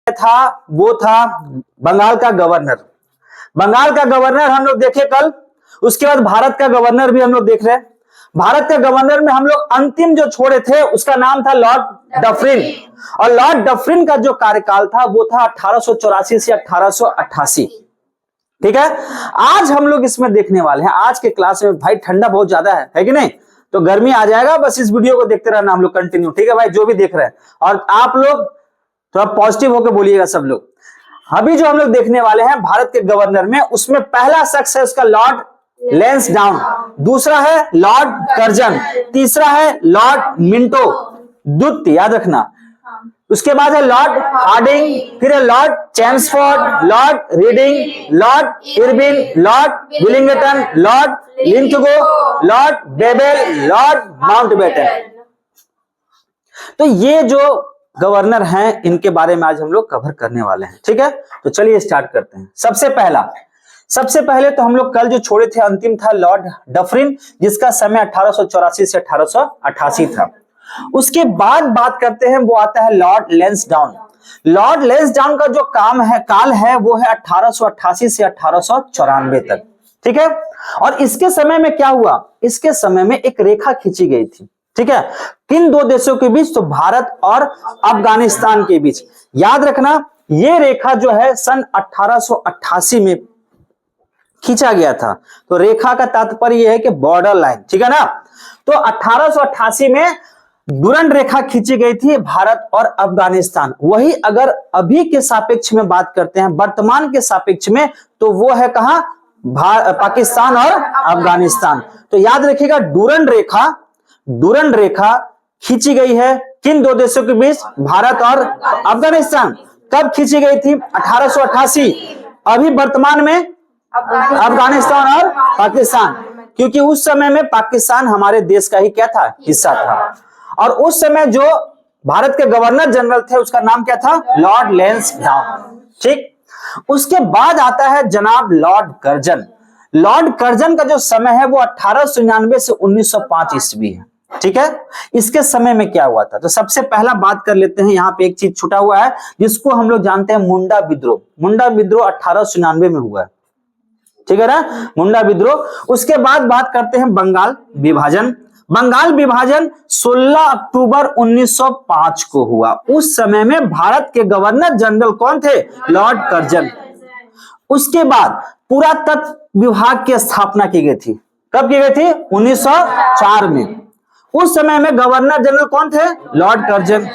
था वो था बंगाल का गवर्नर। बंगाल का गवर्नर हम लोग देखे कल। उसके बाद भारत का गवर्नर भी हम लोग देख रहे हैं। भारत के गवर्नर में हम लोग अंतिम जो छोड़े थे उसका नाम था लॉर्ड डफरिन। और लॉर्ड डफरिन का जो कार्यकाल था वो था 1884 से 1888। ठीक है, आज हम लोग इसमें देखने वाले हैं। आज के क्लास में भाई ठंडा बहुत ज्यादा है कि नहीं, तो गर्मी आ जाएगा। बस इस वीडियो को देखते रहना हम लोग कंटिन्यू। ठीक है भाई, जो भी देख रहे हैं, और आप लोग थोड़ा पॉजिटिव होकर बोलिएगा सब लोग। अभी जो हम लोग देखने वाले हैं भारत के गवर्नर में, उसमें पहला शख्स है उसका लॉर्ड लैंसडाउन, दूसरा है लॉर्ड कर्जन, तीसरा है लॉर्ड मिंटो द्वितीय, याद रखना। उसके बाद है लॉर्ड हार्डिंग, फिर है Lord Chelmsford, Lord Reading, Lord Irwin, Lord Willingdon, Lord Linlithgow, Lord Wavell, Lord Mountbatten. तो ये जो गवर्नर हैं इनके बारे में आज हम लोग कवर करने वाले हैं। ठीक है, तो चलिए स्टार्ट करते हैं। सबसे पहले तो हम लोग कल जो छोड़े थे अंतिम था लॉर्ड डफरिन, जिसका समय 1884 से 1888 था। उसके बाद बात करते हैं, वो आता है लॉर्ड लैंसडाउन। लॉर्ड लैंसडाउन का जो काल है वो है 1888 से 1894 तक। ठीक है, और इसके समय में क्या हुआ, इसके समय में एक रेखा खींची गई थी। ठीक है, किन दो देशों के बीच, तो भारत और अफगानिस्तान के बीच। याद रखना, ये रेखा जो है सन 1888 में खींचा गया था। तो रेखा का तात्पर्य यह है कि बॉर्डर लाइन। ठीक है ना, तो 1888 में डुरंड रेखा खींची गई थी भारत और अफगानिस्तान। वही अगर अभी के सापेक्ष में बात करते हैं, वर्तमान के सापेक्ष में, तो वो है कहां, पाकिस्तान और अफगानिस्तान। तो याद रखिएगा, डुरंड रेखा खींची गई है किन दो देशों के बीच, भारत और अफगानिस्तान। कब खींची गई थी, 1888। अभी वर्तमान में अफगानिस्तान और पाकिस्तान, क्योंकि उस समय में पाकिस्तान हमारे देश का ही क्या था, हिस्सा था। और उस समय जो भारत के गवर्नर जनरल थे उसका नाम क्या था, लॉर्ड लैंसडाउन। ठीक, उसके बाद आता है जनाब लॉर्ड कर्जन। लॉर्ड कर्जन का जो समय है वो 1899 से 1905 ईस्वी है। ठीक है, इसके समय में क्या हुआ था, तो सबसे पहला बात कर लेते हैं। यहाँ पे एक चीज छुटा हुआ है जिसको हम लोग जानते हैं, मुंडा विद्रोह। मुंडा विद्रोह 1899 में हुआ है। ठीक है ना, मुंडा विद्रोह। उसके बाद बात करते हैं बंगाल विभाजन। बंगाल विभाजन 16 अक्टूबर 1905 को हुआ। उस समय में भारत के गवर्नर जनरल कौन थे, लॉर्ड कर्जन। उसके बाद पुरातत्व विभाग की स्थापना की गई थी। कब की गई थी, 1904 में। उस समय में गवर्नर जनरल कौन थे, लॉर्ड कर्जन।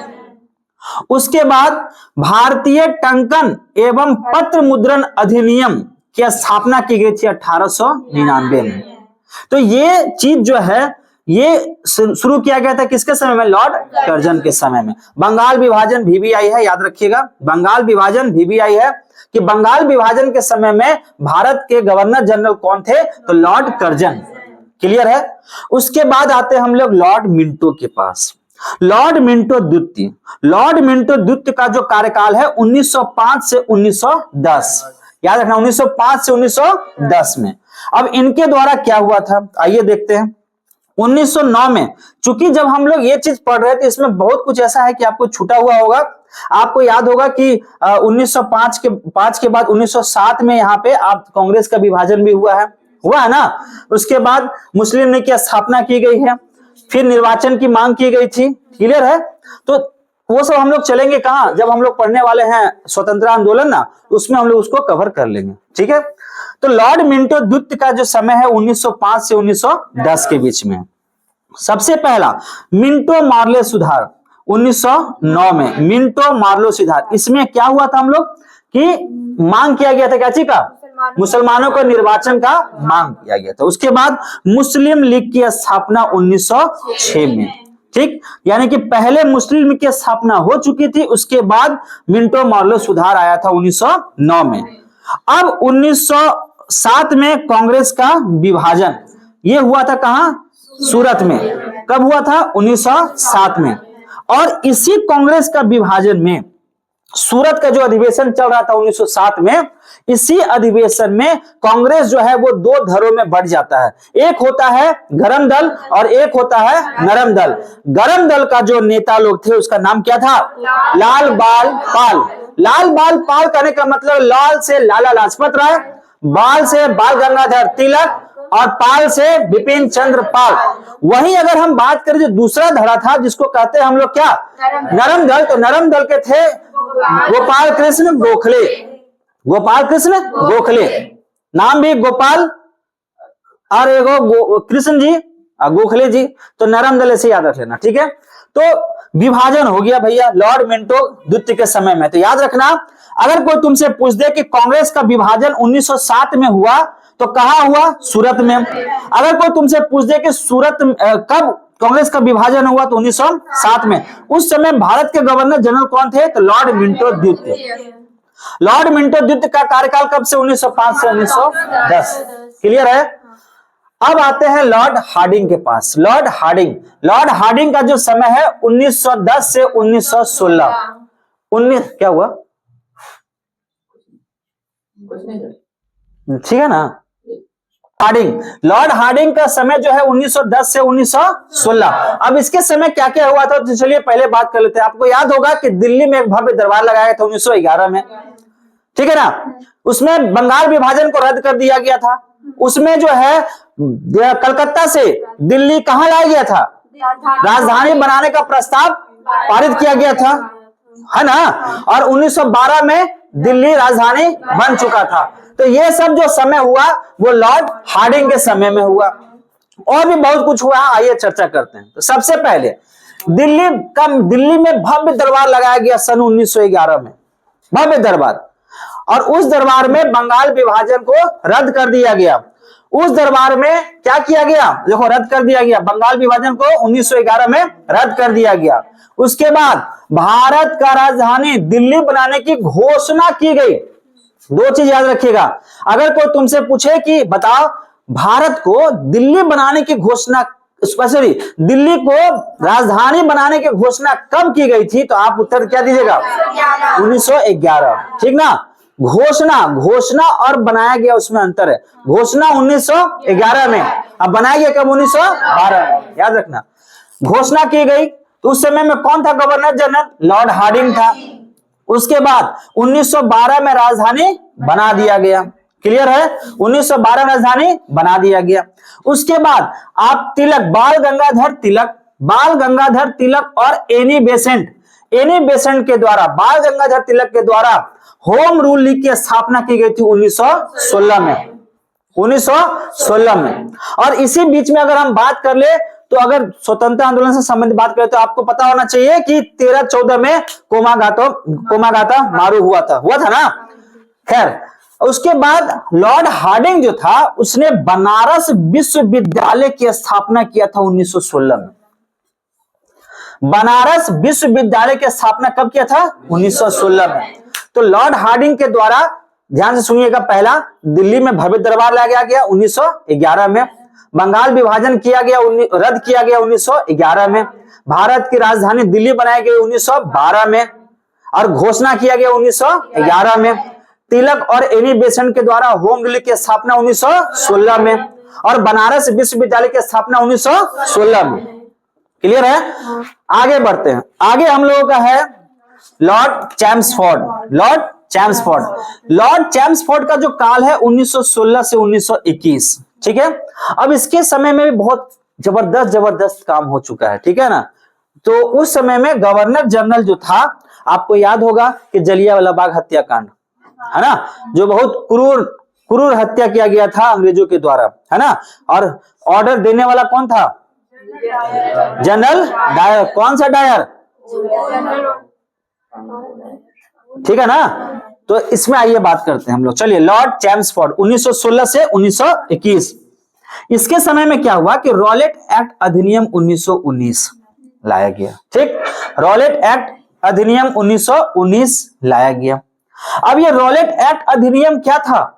उसके बाद भारतीय टंकन एवं पत्र मुद्रण अधिनियम की स्थापना की गई थी 1899 में। तो ये चीज जो है ये शुरू किया गया था किसके समय में, लॉर्ड कर्जन के समय में। बंगाल विभाजन VBI है, याद रखिएगा, बंगाल विभाजन VBI है कि बंगाल विभाजन के समय में भारत के गवर्नर जनरल कौन थे, तो लॉर्ड कर्जन। क्लियर है। उसके बाद आते हैं हम लोग लॉर्ड मिंटो के पास। लॉर्ड मिंटो द्वितीय। लॉर्ड मिंटो द्वितीय का जो कार्यकाल है 1905 से 1910, याद रखना, 1905 से 1910 में। अब इनके द्वारा क्या हुआ था, आइए देखते हैं। 1909 में, चूंकि जब हम लोग ये चीज पढ़ रहे थे इसमें बहुत कुछ ऐसा है कि आपको छूटा हुआ होगा। आपको याद होगा कि 1905 के बाद 1907 में यहाँ पे आप कांग्रेस का विभाजन भी हुआ है ना। उसके बाद मुस्लिम लीग की स्थापना की गई है, फिर निर्वाचन की मांग की गई थी। क्लियर है, तो वो सब हम लोग चलेंगे कहाँ, जब हम लोग पढ़ने वाले हैं स्वतंत्रता आंदोलन ना, उसमें हम लोग उसको कवर कर लेंगे। ठीक है, तो लॉर्ड मिंटो द्वितीय का जो समय है 1905 से 1910 के बीच में। सबसे पहला मिंटो मार्ले सुधार 1909 में, मिंटो मार्ले सुधार। इसमें क्या हुआ था, हम लोग की मांग किया गया था क्या चीज का, मुसलमानों को निर्वाचन का मांग किया गया था। उसके बाद मुस्लिम लीग की स्थापना 1906 में। ठीक, यानी कि पहले मुस्लिम लीग की स्थापना हो चुकी थी, उसके बाद मिंटो मार्ले सुधार आया था 1909 में। अब 1907 में कांग्रेस का विभाजन, ये हुआ था कहां, सूरत में। कब हुआ था, 1907 में। और इसी कांग्रेस का विभाजन में सूरत का जो अधिवेशन चल रहा था 1907 में, इसी अधिवेशन में कांग्रेस जो है वो दो धड़ों में बढ़ जाता है। एक होता है गरम दल और एक होता है नरम दल। गरम दल का जो नेता लोग थे उसका नाम क्या था, लाल बाल पाल। लाल बाल पाल करने का मतलब लाल से लाला लाजपत राय, बाल से बाल गंगाधर तिलक और पाल से बिपिन चंद्र पाल। वहीं अगर हम बात करें जो दूसरा धड़ा था जिसको कहते हैं हम लोग क्या, नरम दल, तो नरम दल के थे गोपाल कृष्ण गोखले, गोपाल कृष्ण गोखले, नाम भी गोपाल और एगो कृष्ण जी गोखले जी, तो नरम दल से याद रख लेना, ठीक है। तो विभाजन हो गया भैया लॉर्ड मिंटो द्वितीय के समय में। तो याद रखना अगर कोई तुमसे पूछ दे कि कांग्रेस का विभाजन 1907 में हुआ तो कहां हुआ, सूरत में। अगर कोई तुमसे पूछ दे कि सूरत कब कांग्रेस का विभाजन हुआ तो 1907 में। उस समय भारत के गवर्नर जनरल कौन थे, तो लॉर्ड मिंटो द्वितीय। लॉर्ड मिंटो द्वितीय का कार्यकाल कब से, 1905 से 1910। क्लियर है। अब आते हैं लॉर्ड हार्डिंग के पास। लॉर्ड हार्डिंग, लॉर्ड हार्डिंग का जो समय है 1910 से 1916। 19 क्या हुआ, ठीक है ना। हार्डिंग, लॉर्ड हार्डिंग का समय जो है 1910 से 1916। अब इसके समय क्या क्या हुआ था तो चलिए पहले बात कर लेते हैं। आपको याद होगा कि दिल्ली में एक भव्य दरबार लगाया था 1911 में, ठीक है ना। उसमें बंगाल विभाजन को रद्द कर दिया गया था। उसमें जो है कलकत्ता से दिल्ली कहां लाया गया था, राजधानी बनाने का प्रस्ताव पारित किया गया था, है ना। और 1912 में दिल्ली राजधानी बन चुका था। तो ये सब जो समय हुआ वो लॉर्ड हार्डिंग के समय में हुआ। और भी बहुत कुछ हुआ, आइए चर्चा करते हैं। तो सबसे पहले दिल्ली में भव्य दरबार लगाया गया सन 1911 में, भव्य दरबार। और उस दरबार में बंगाल विभाजन को रद्द कर दिया गया। उस दरबार में क्या किया गया, देखो रद्द कर दिया गया, बंगाल विभाजन को 1911 में रद्द कर दिया गया। उसके बाद भारत का राजधानी दिल्ली बनाने की घोषणा की गई। दो चीज याद रखिएगा, अगर कोई तुमसे पूछे कि बताओ भारत को दिल्ली बनाने की घोषणा, स्पेशली दिल्ली को राजधानी बनाने की घोषणा कब की गई थी, तो आप उत्तर क्या दीजिएगा, 1911, ठीक ना। घोषणा और बनाया गया उसमें अंतर है। घोषणा 1911 में, अब बनाया गया कब, 1912 में। याद रखना घोषणा की गई तो उस समय में कौन था गवर्नर जनरल, लॉर्ड हार्डिंग था। उसके बाद 1912 में राजधानी बना दिया गया। क्लियर है, 1912 में राजधानी बना दिया गया। उसके बाद आप तिलक, बाल गंगाधर तिलक और एनी बेसेंट के द्वारा, बाल गंगाधर तिलक के द्वारा होम रूल लीग की स्थापना की गई थी 1916 में। और इसी बीच में अगर हम बात कर ले तो अगर स्वतंत्रता आंदोलन से संबंधित बात करें तो आपको पता होना चाहिए कि 13-14 में कोमागाता मारू हुआ था ना। खैर, उसके बाद लॉर्ड हार्डिंग जो था उसने बनारस विश्वविद्यालय की स्थापना किया था 1916 में। बनारस विश्वविद्यालय की स्थापना कब किया था, 1916 में। तो लॉर्ड हार्डिंग के द्वारा, ध्यान से सुनिएगा, पहला दिल्ली में भव्य दरबार लाया गया 1911 में, बंगाल विभाजन किया गया, रद्द किया गया 1911 में, भारत की राजधानी दिल्ली बनाई गई 1912 में और घोषणा किया गया 1911 में, तिलक और एनी बेसेंट के द्वारा होम रूल की स्थापना 1916 में और बनारस विश्वविद्यालय की स्थापना 1916 में। क्लियर है। आगे बढ़ते हैं। आगे हम लोगों का है लॉर्ड चैम्सफोर्ड का जो काल है 1916 से 1921, ठीक है। अब इसके समय में भी बहुत जबरदस्त काम हो चुका है, ठीक है ना। तो उस समय में गवर्नर जनरल जो था, आपको याद होगा कि जलियांवाला बाग हत्याकांड, है ना, जो बहुत क्रूर हत्या किया गया था अंग्रेजों के द्वारा, है ना। और ऑर्डर देने वाला कौन था, जनरल डायर। कौन सा डायर, ठीक है ना। तो इसमें आइए बात करते हैं हम लोग। चलिए, लॉर्ड चैम्सफोर्ड 1916 से 1921। इसके समय में क्या हुआ कि रॉलेट एक्ट अधिनियम 1919 लाया गया, ठीक। रॉलेट एक्ट अधिनियम 1919 लाया गया। अब ये रॉलेट एक्ट अधिनियम क्या था,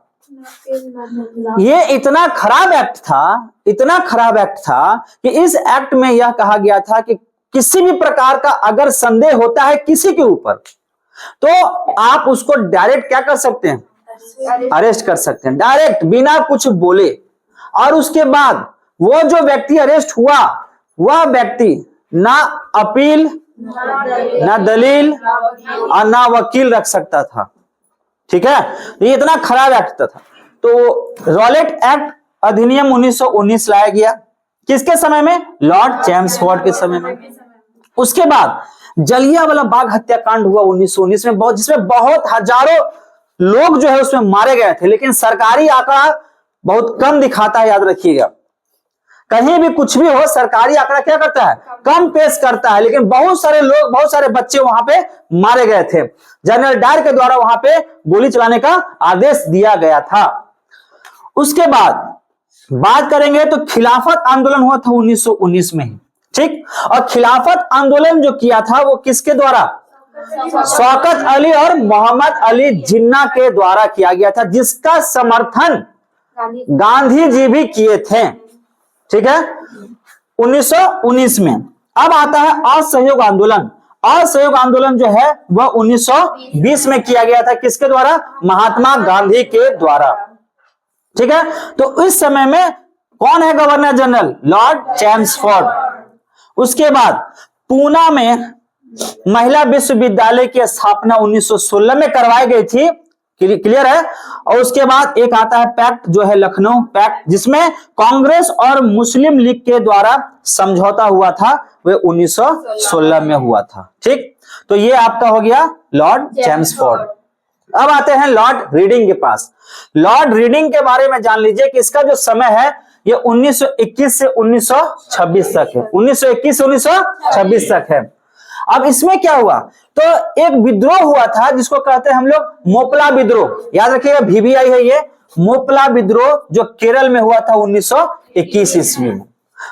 ये इतना खराब एक्ट था कि इस एक्ट में यह कहा गया था कि किसी भी प्रकार का अगर संदेह होता है किसी के ऊपर तो आप उसको डायरेक्ट क्या कर सकते हैं, अरेस्ट कर सकते हैं, डायरेक्ट बिना कुछ बोले। और उसके बाद वो जो व्यक्ति अरेस्ट हुआ वह व्यक्ति ना अपील ना दलील और ना वकील रख सकता था। ठीक है, ये इतना खराब एक्ट था। तो रॉलेट एक्ट अधिनियम 1919 लाया गया, किसके समय में? लॉर्ड चेम्सफोर्ड के समय में। उसके बाद जलियांवाला बाग हत्याकांड हुआ 1919 में, जिसमें बहुत हजारों लोग जो है उसमें मारे गए थे, लेकिन सरकारी आंकड़ा बहुत कम दिखाता है, याद रखिएगा। कहीं भी कुछ भी हो, सरकारी आंकड़ा क्या करता है? कम पेश करता है, लेकिन बहुत सारे लोग, बहुत सारे बच्चे वहां पे मारे गए थे। जनरल डायर के द्वारा वहां पे गोली चलाने का आदेश दिया गया था। उसके बाद बात करेंगे तो खिलाफत आंदोलन हुआ था 1919 में ही। ठीक, और खिलाफत आंदोलन जो किया था वो किसके द्वारा? शौकत अली और मोहम्मद अली जिन्ना के द्वारा किया गया था, जिसका समर्थन गांधी जी भी किए थे। ठीक है, 1919 में। अब आता है असहयोग आंदोलन। असहयोग आंदोलन जो है वह 1920 में किया गया था, किसके द्वारा? महात्मा गांधी के द्वारा। ठीक है, तो इस समय में कौन है गवर्नर जनरल? Lord Chelmsford. उसके बाद पूना में महिला विश्वविद्यालय की स्थापना 1916 में करवाई गई थी, क्लियर है। और उसके बाद एक आता है पैक्ट, जो है लखनऊ पैक्ट, जिसमें कांग्रेस और मुस्लिम लीग के द्वारा समझौता हुआ था, वह 1916 में हुआ था। ठीक, तो ये आपका हो गया लॉर्ड चेम्सफोर्ड। अब आते हैं लॉर्ड रीडिंग के पास। लॉर्ड रीडिंग के बारे में जान लीजिए कि इसका जो समय है ये 1921 से 1926 तक है। 1921 से 1926 तक है। अब इसमें क्या हुआ? तो एक विद्रोह हुआ था जिसको कहते हैं हम लोग मोपला विद्रोह, याद रखिएगा, VVI है ये, मोपला विद्रोह, जो केरल में हुआ था 1921 ईस्वी में।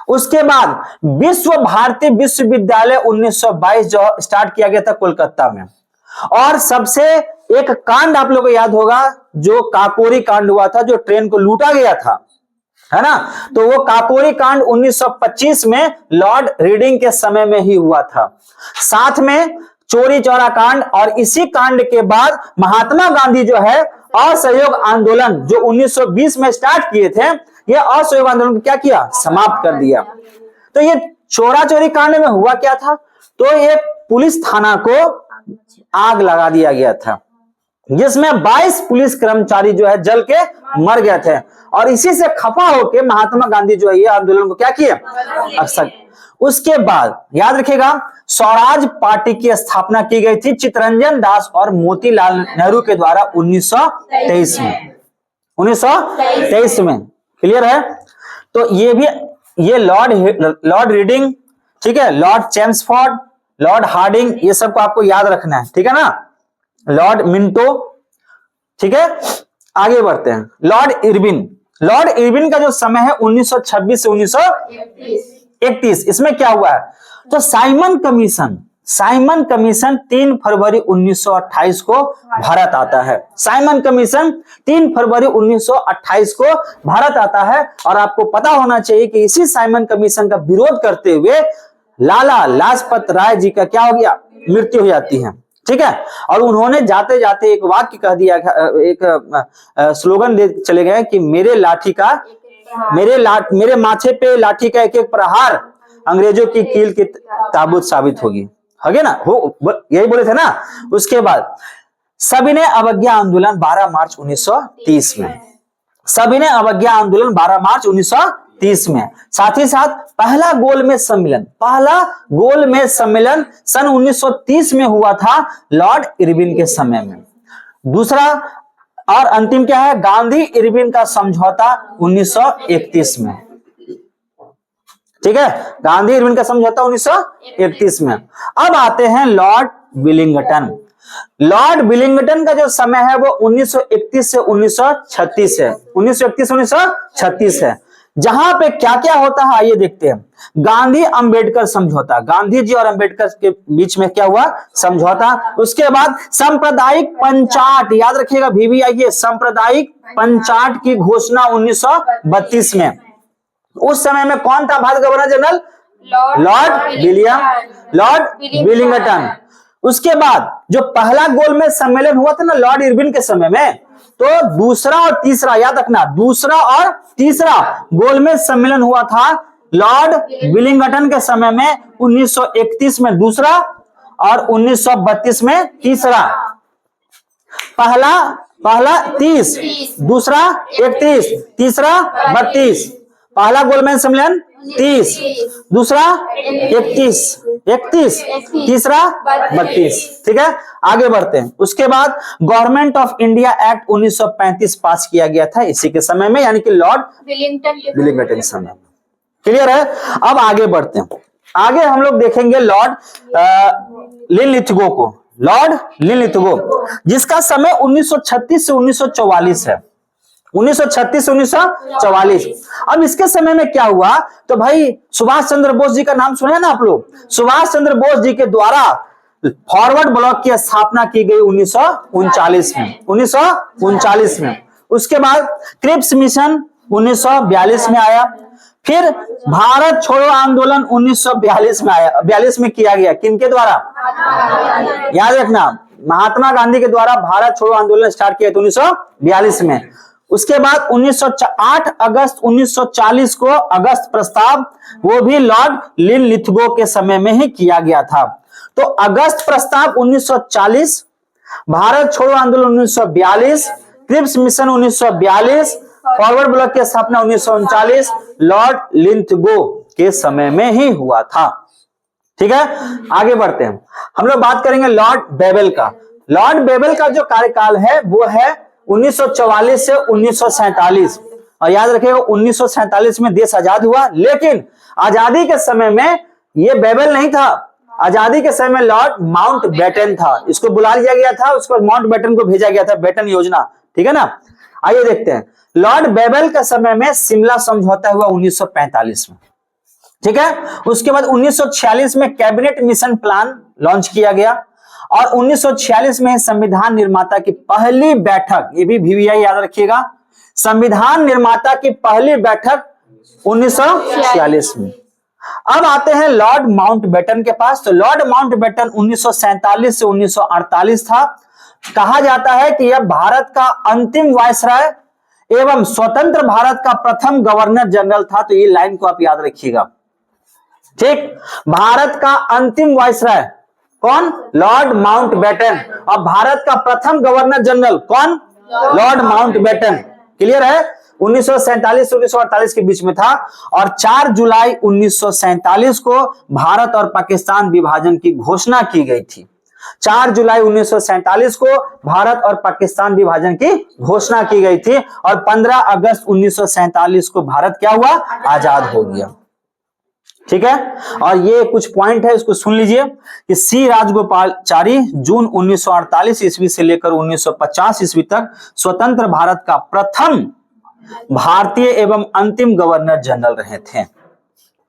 उसके बाद विश्व भारती विश्वविद्यालय 1922 जो स्टार्ट किया गया था कोलकाता में। और सबसे एक कांड आप लोगों को याद होगा, जो काकोरी कांड हुआ था, जो ट्रेन को लूटा गया था, है ना। तो वो काकोरी कांड 1925 में लॉर्ड रीडिंग के समय में ही हुआ था। साथ में चोरी चौरा कांड, और इसी कांड के बाद महात्मा गांधी जो है असहयोग आंदोलन जो 1920 में स्टार्ट किए थे, ये असहयोग आंदोलन को क्या किया? समाप्त कर दिया। तो ये चोरा चोरी कांड में हुआ क्या था? तो ये पुलिस थाना को आग लगा दिया गया था, जिसमें 22 पुलिस कर्मचारी जो है जल के मर गए थे। और इसी से खफा होकर महात्मा गांधी जो है ये आंदोलन को क्या किया? अक्सर। उसके बाद याद रखिएगा, स्वराज पार्टी की स्थापना की गई थी चित्तरंजन दास और मोतीलाल नेहरू के द्वारा 1923 में। 1923 में, क्लियर है। तो ये भी, ये लॉर्ड रीडिंग, ठीक है, लॉर्ड चेम्सफोर्ड, लॉर्ड हार्डिंग, ये सबको आपको याद रखना है, ठीक है ना। लॉर्ड मिंटो, ठीक है। आगे बढ़ते हैं, लॉर्ड इरविन। लॉर्ड इरविन का जो समय है 1926 से 1931, इसमें क्या हुआ है? तो साइमन कमीशन 3 फरवरी 1928 को भारत आता है। साइमन कमीशन 3 फरवरी 1928 को भारत आता है। और आपको पता होना चाहिए कि इसी साइमन कमीशन का विरोध करते हुए लाला लाजपत राय जी का क्या हो गया? मृत्यु हो जाती है, ठीक है। और उन्होंने जाते जाते एक वाक्य कह दिया, एक स्लोगन दे चले गए कि मेरे माथे पे लाठी का एक एक प्रहार अंग्रेजों की कील की ताबूत साबित होगी, है ना, यही बोले थे ना। उसके बाद सविनय अवज्ञा आंदोलन 12 मार्च 1930 में, सविनय अवज्ञा आंदोलन 12 मार्च 1930 में। साथ ही साथ पहला गोलमेज सम्मेलन सन 1930 में हुआ था लॉर्ड इरविन के समय में। दूसरा और अंतिम क्या है? गांधी इरविन का समझौता 1931 में, ठीक है, गांधी इरविन का समझौता 1931 में। अब आते हैं लॉर्ड विलिंगटन। लॉर्ड विलिंगटन का जो समय है वो 1931 से 1936 है, 1931-1936 है। जहां पे क्या क्या होता है आइए देखते हैं। गांधी अंबेडकर समझौता, गांधी जी और अंबेडकर के बीच में क्या हुआ? समझौता। उसके बाद सांप्रदायिक पंचाट, याद रखिएगा VVI, सांप्रदायिक पंचाट की घोषणा 1932 में। उस समय में कौन था Bharat governor general? Lord Willingdon. उसके बाद जो पहला गोलमेज सम्मेलन हुआ था ना लॉर्ड इरविन के समय में, तो दूसरा और तीसरा, याद रखना, दूसरा और तीसरा गोलमेज सम्मेलन हुआ था लॉर्ड विलिंगटन के समय में 1931 में दूसरा और 1932 में तीसरा। पहला 30, दूसरा 31, तीसरा 32। पहला गोलमेज सम्मेलन 30, दूसरा 31, तीसरा 32। ठीक है, आगे बढ़ते हैं। उसके बाद गवर्नमेंट ऑफ इंडिया एक्ट 1935 पास किया गया था इसी के समय में, यानी कि लॉर्ड विलिंगटन के समय। क्लियर है? अब आगे बढ़ते हैं। आगे हम लोग देखेंगे लॉर्ड लिनलिथगो को। लॉर्ड लिनलिथगो, जिसका समय 1936 से 1944 है। 1936 से 1944। अब इसके समय में क्या हुआ, तो भाई सुभाष चंद्र बोस जी का नाम सुने हैं ना आप लोग। सुभाष चंद्र बोस जी के द्वारा फॉरवर्ड ब्लॉक की स्थापना की गई 1939 में। 1939 में। उसके बाद क्रिप्स मिशन 1942 में आया। फिर भारत छोड़ो आंदोलन 1942 में आया। 42 में किया गया, किनके द्वारा? याद रखना, महात्मा गांधी के द्वारा भारत छोड़ो आंदोलन स्टार्ट किया था 1942 में। उसके बाद 8 अगस्त 1940 को अगस्त प्रस्ताव, वो भी लॉर्ड लिनलिथगो के समय में ही किया गया था। तो अगस्त प्रस्ताव 1940, भारत छोड़ो आंदोलन 1942, क्रिप्स मिशन 1942, फॉरवर्ड ब्लॉक की स्थापना 1939 लॉर्ड लिनलिथगो के समय में ही हुआ था। ठीक है, आगे बढ़ते हैं। हम लोग बात करेंगे लॉर्ड बेबल का। लॉर्ड बेबल का जो कार्यकाल है वो है 1944 से 1947। और याद रखिएगा 1947 में देश आजाद हुआ, लेकिन आजादी के समय में ये बेबल नहीं था। आजादी के समय में लॉर्ड माउंटबेटन था, इसको बुला लिया गया था। उसके बाद माउंटबेटन को भेजा गया था, बेटन योजना। ठीक है ना। आइए देखते हैं। लॉर्ड बेबल के समय में शिमला समझौता हुआ 1945 में। ठीक है, उसके बाद 1946 में कैबिनेट मिशन प्लान लॉन्च किया गया और 1946 में संविधान निर्माता की पहली बैठक, ये भी VVI याद रखिएगा, संविधान निर्माता की पहली बैठक 1946 में। अब आते हैं लॉर्ड माउंटबेटन के पास। तो लॉर्ड माउंटबेटन 1947 से 1948 था। कहा जाता है कि यह भारत का अंतिम वायसराय एवं स्वतंत्र भारत का प्रथम गवर्नर जनरल था। तो ये लाइन को आप याद रखिएगा। ठीक, भारत का अंतिम वायसराय कौन? Lord Mountbatten. और भारत का प्रथम गवर्नर जनरल कौन? Lord Mountbatten. क्लियर है? 1947 से 1948 के बीच में था। और 4 जुलाई 1947 को भारत और पाकिस्तान विभाजन की घोषणा की गई थी। 4 जुलाई 1947 को भारत और पाकिस्तान विभाजन की घोषणा की गई थी और 15 अगस्त 1947 को भारत क्या हुआ? आजाद हो गया। ठीक है, और ये कुछ पॉइंट है, इसको सुन लीजिए कि सी राजगोपालाचारी जून 1948 ईस्वी से लेकर 1950 ईस्वी तक स्वतंत्र भारत का प्रथम भारतीय एवं अंतिम गवर्नर जनरल रहे थे।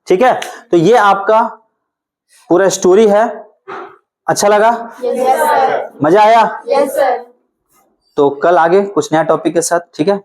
ठीक है, तो ये आपका पूरा स्टोरी है। अच्छा लगा? Yes sir. मजा आया? Yes sir. तो कल आगे कुछ नया टॉपिक के साथ। ठीक है।